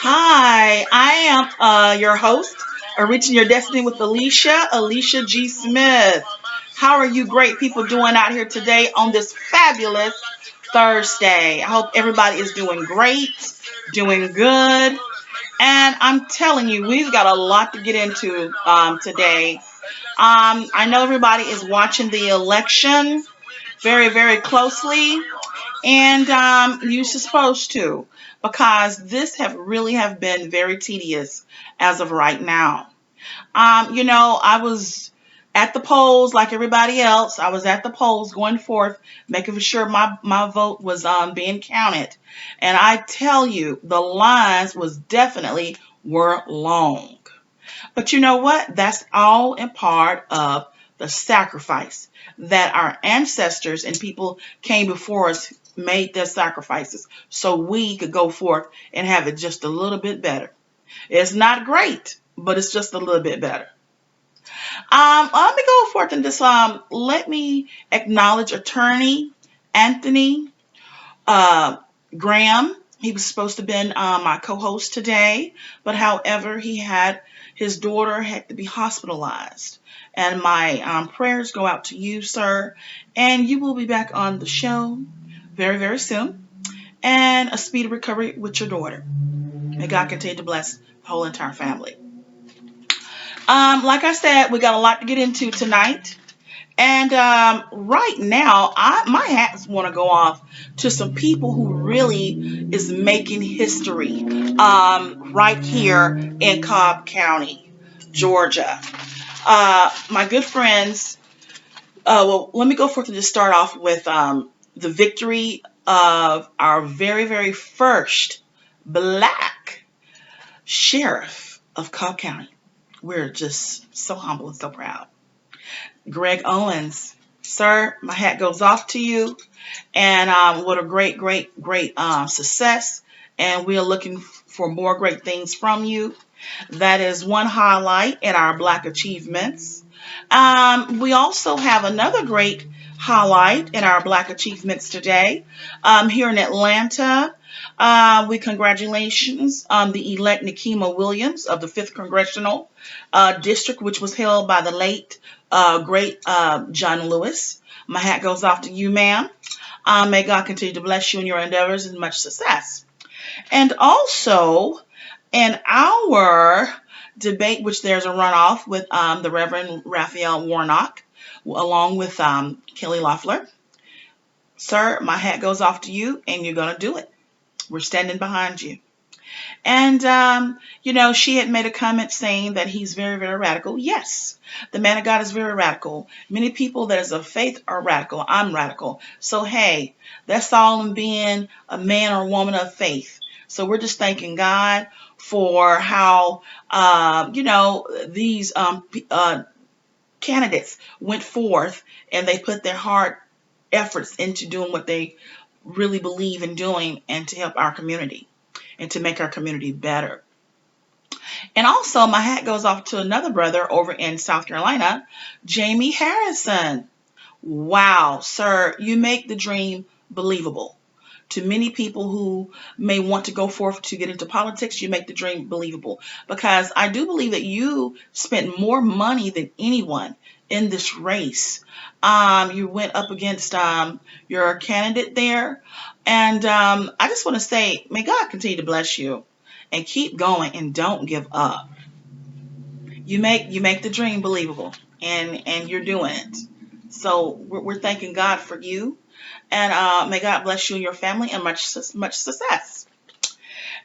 Hi, I am your host of Reaching Your Destiny with Alicia G. Smith. How are you great people doing out here today on this fabulous Thursday? I hope everybody is doing great, doing good. And I'm telling you, we've got a lot to get into today. I know everybody is watching the election very, very closely. And you're supposed to, because this have been very tedious as of right now. I was at the polls like everybody else. I was at the polls going forth, making sure my vote was being counted. And I tell you, the lines were long. But you know what? That's all in part of the sacrifice that our ancestors and people came before us made their sacrifices so we could go forth and have it just a little bit better. It's not great, but it's just a little bit better. Let me go forth and just let me acknowledge Attorney Anthony Graham. He was supposed to have been my co-host today, but however, his daughter had to be hospitalized. And my prayers go out to you, sir, and you will be back on the show very, very soon. And a speedy recovery with your daughter. May God continue to bless the whole entire family. Like I said, we got a lot to get into tonight. And right now, my hats want to go off to some people who really is making history right here in Cobb County, Georgia. My good friends, well, let me go forth and just start off with the victory of our very, very first black sheriff of Cobb County. We're just so humble and so proud. Greg Owens, sir, my hat goes off to you. And what a great, great, great success. And we are looking for more great things from you. That is one highlight in our Black achievements. We also have another great highlight in our Black achievements today. Here in Atlanta, we congratulations the elect Nikema Williams of the 5th Congressional District, which was held by the late, great John Lewis. My hat goes off to you, ma'am. May God continue to bless you in your endeavors and much success. And also, in our debate, which there's a runoff with the Reverend Raphael Warnock, along with Kelly Loeffler. Sir, my hat goes off to you, and you're going to do it. We're standing behind you. And, she had made a comment saying that he's very, very radical. Yes, the man of God is very radical. Many people that is of faith are radical. I'm radical. So, hey, that's all in being a man or woman of faith. So we're just thanking God for how, these candidates went forth and they put their heart efforts into doing what they really believe in doing and to help our community and to make our community better. And also, my hat goes off to another brother over in South Carolina, Jamie Harrison. Wow, sir, you make the dream believable. To many people who may want to go forth to get into politics, you make the dream believable. Because I do believe that you spent more money than anyone in this race. You went up against your candidate there. And I just want to say, may God continue to bless you and keep going and don't give up. You make the dream believable, and you're doing it. So we're thanking God for you. And may God bless you and your family and much success.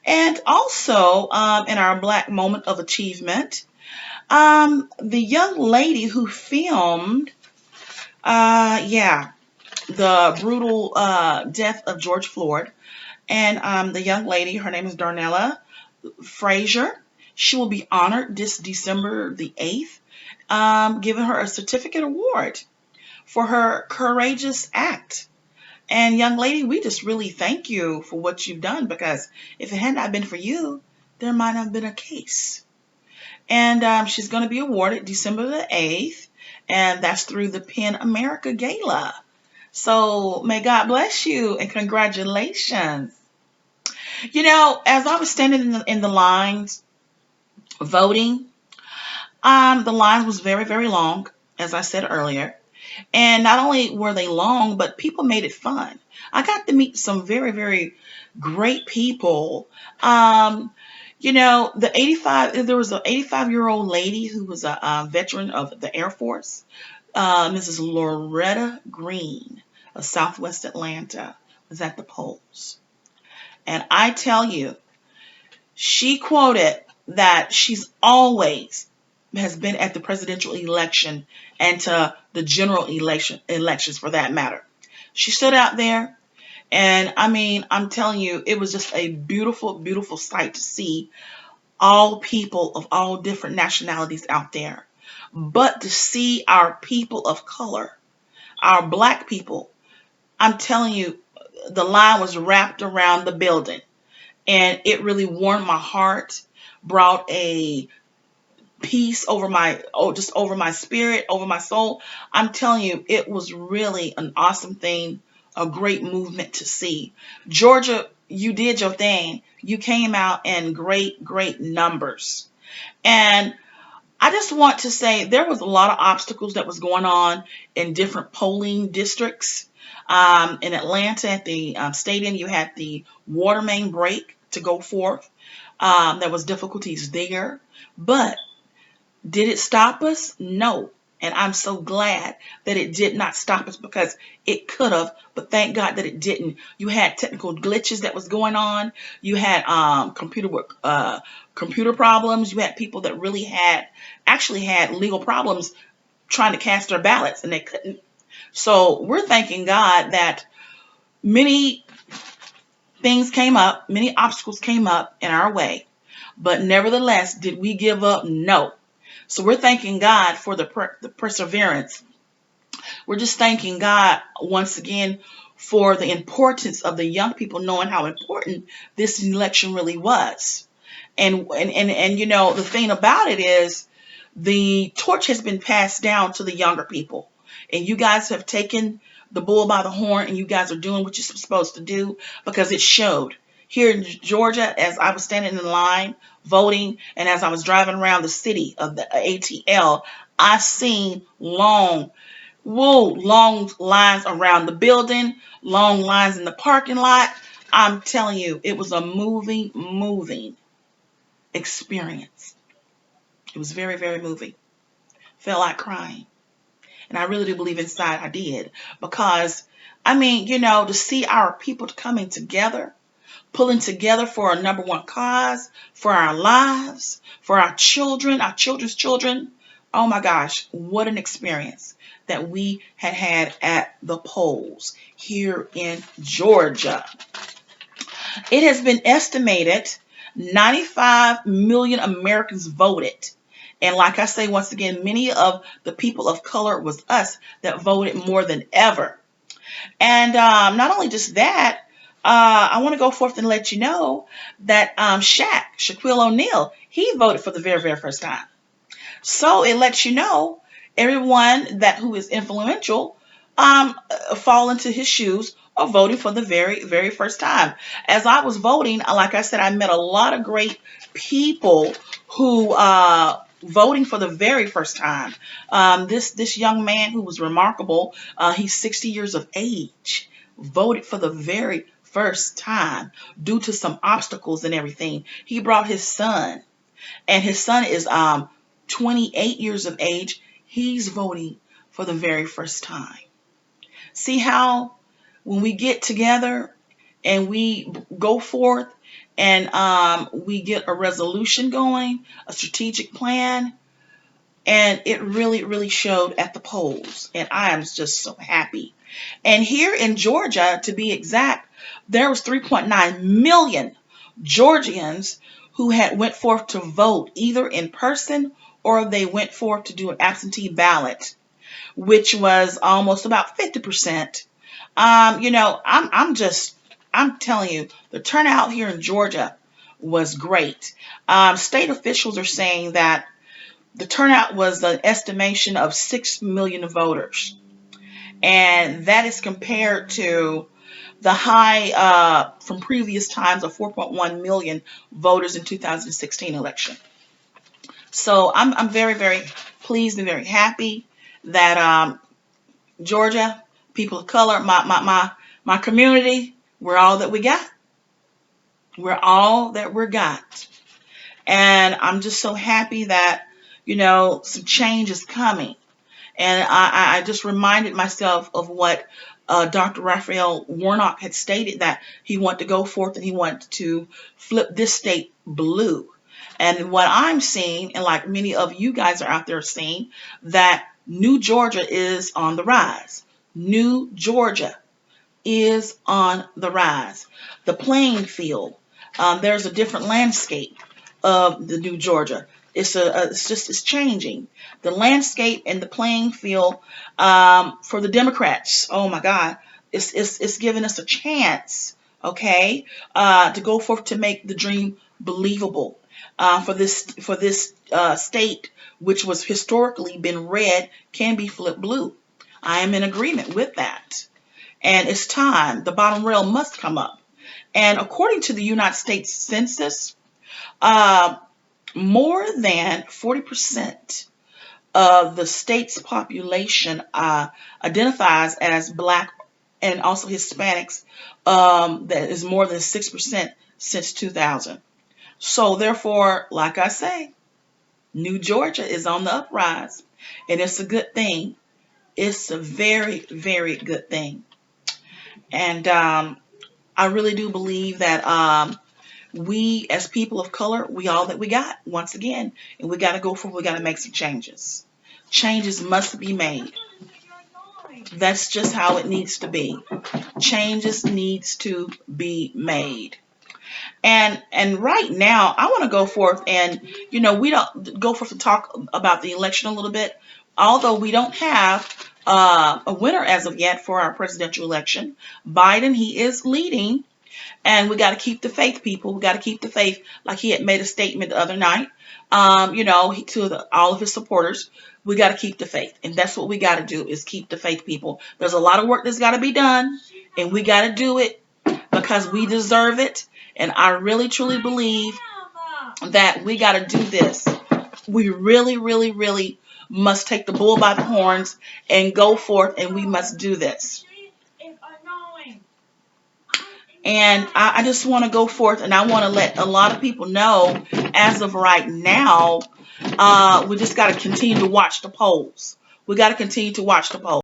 And also, in our Black moment of achievement, the young lady who filmed, the brutal death of George Floyd, and the young lady, her name is Darnella Frazier. She will be honored this December the 8th, giving her a certificate award for her courageous act. And young lady, we just really thank you for what you've done, because if it had not been for you, there might not have been a case. And she's going to be awarded December the 8th, and that's through the PEN America Gala. So may God bless you and congratulations. As I was standing in the lines voting, the lines was very, very long, as I said earlier. And not only were they long, but people made it fun. I got to meet some very, very great people. There was an 85-year-old lady who was a veteran of the Air Force, Mrs. Loretta Green of Southwest Atlanta, was at the polls. And I tell you, she quoted that she's always has been at the presidential election and to the general elections for that matter. She stood out there, and I mean, I'm telling you, it was just a beautiful, beautiful sight to see all people of all different nationalities out there. But to see our people of color, our black people, I'm telling you, the line was wrapped around the building, and it really warmed my heart, brought a peace over my spirit, over my soul. I'm telling you, it was really an awesome thing, a great movement to see. Georgia, you did your thing. You came out in great, great numbers. And I just want to say there was a lot of obstacles that was going on in different polling districts. In Atlanta at the stadium, you had the water main break to go forth. There was difficulties there. But did it stop us? No. And I'm so glad that it did not stop us, because it could have, but thank God that it didn't. You had technical glitches that was going on. You had computer problems. You had people that really actually had legal problems trying to cast their ballots, and they couldn't. So we're thanking God that many things came up, many obstacles came up in our way, but nevertheless, did we give up? No. So we're thanking God for the perseverance. We're just thanking God once again for the importance of the young people knowing how important this election really was. And the thing about it is the torch has been passed down to the younger people. And you guys have taken the bull by the horn, and you guys are doing what you're supposed to do, because it showed. Here in Georgia, as I was standing in line voting, and as I was driving around the city of the ATL, I seen long lines around the building, long lines in the parking lot. I'm telling you, it was a moving experience. It was very, very moving. Felt like crying. And I really do believe inside I did. Because, I mean, to see our people coming together, pulling together for a number one cause, for our lives, for our children, our children's children. Oh my gosh, what an experience that we had at the polls here in Georgia. It has been estimated 95 million Americans voted. And like I say, once again, many of the people of color was us that voted more than ever. And not only just that, I want to go forth and let you know that Shaquille O'Neal, he voted for the very, very first time. So it lets you know everyone who is influential fall into his shoes of voting for the very, very first time. As I was voting, like I said, I met a lot of great people who voting for the very first time. This young man who was remarkable, he's 60 years of age, voted for the very first time due to some obstacles and everything. He brought his son, and his son is 28 years of age. He's voting for the very first time. See how when we get together and we go forth and we get a resolution going, a strategic plan, and it really, really showed at the polls. And I am just so happy. And here in Georgia, to be exact, there was 3.9 million Georgians who had went forth to vote either in person or they went forth to do an absentee ballot, which was almost about 50%. I'm telling you, the turnout here in Georgia was great. State officials are saying that the turnout was an estimation of 6 million voters. and that is compared to the high from previous times of 4.1 million voters in 2016 election. So I'm very, very pleased and very happy that Georgia, people of color, my community, we're all that we got. We're all that we got. And I'm just so happy that, some change is coming. And I just reminded myself of what Dr. Raphael Warnock had stated, that he wanted to go forth and he wanted to flip this state blue. And what I'm seeing, and like many of you guys are out there seeing, that New Georgia is on the rise. New Georgia is on the rise. The playing field, there's a different landscape of the New Georgia. It's changing. The landscape and the playing field for the Democrats. Oh my God, it's giving us a chance, okay, to go forth to make the dream believable. For this state, which was historically been red, can be flipped blue. I am in agreement with that. And it's time. The bottom rail must come up. And according to the United States Census, more than 40% of the state's population identifies as Black and also Hispanics. That is more than 6% since 2000. So therefore, like I say, New Georgia is on the uprise, and it's a good thing. It's a very, very good thing. And I really do believe that we as people of color, we all that we got, once again, and we got to go forward. We got to make some changes. Changes must be made. That's just how it needs to be. Changes needs to be made. And right now, I want to go forth and, we don't go forth to talk about the election a little bit, although we don't have a winner as of yet for our presidential election. Biden, he is leading, and we got to keep the faith, people. We got to keep the faith, like he had made a statement the other night, to all of his supporters. We got to keep the faith, and that's what we got to do, is keep the faith, people. There's a lot of work that's got to be done, and we got to do it because we deserve it. And I really, truly believe that we got to do this. We really, really, really must take the bull by the horns and go forth, and we must do this. And I just want to go forth, and I want to let a lot of people know, as of right now, we just got to continue to watch the polls. We got to continue to watch the polls.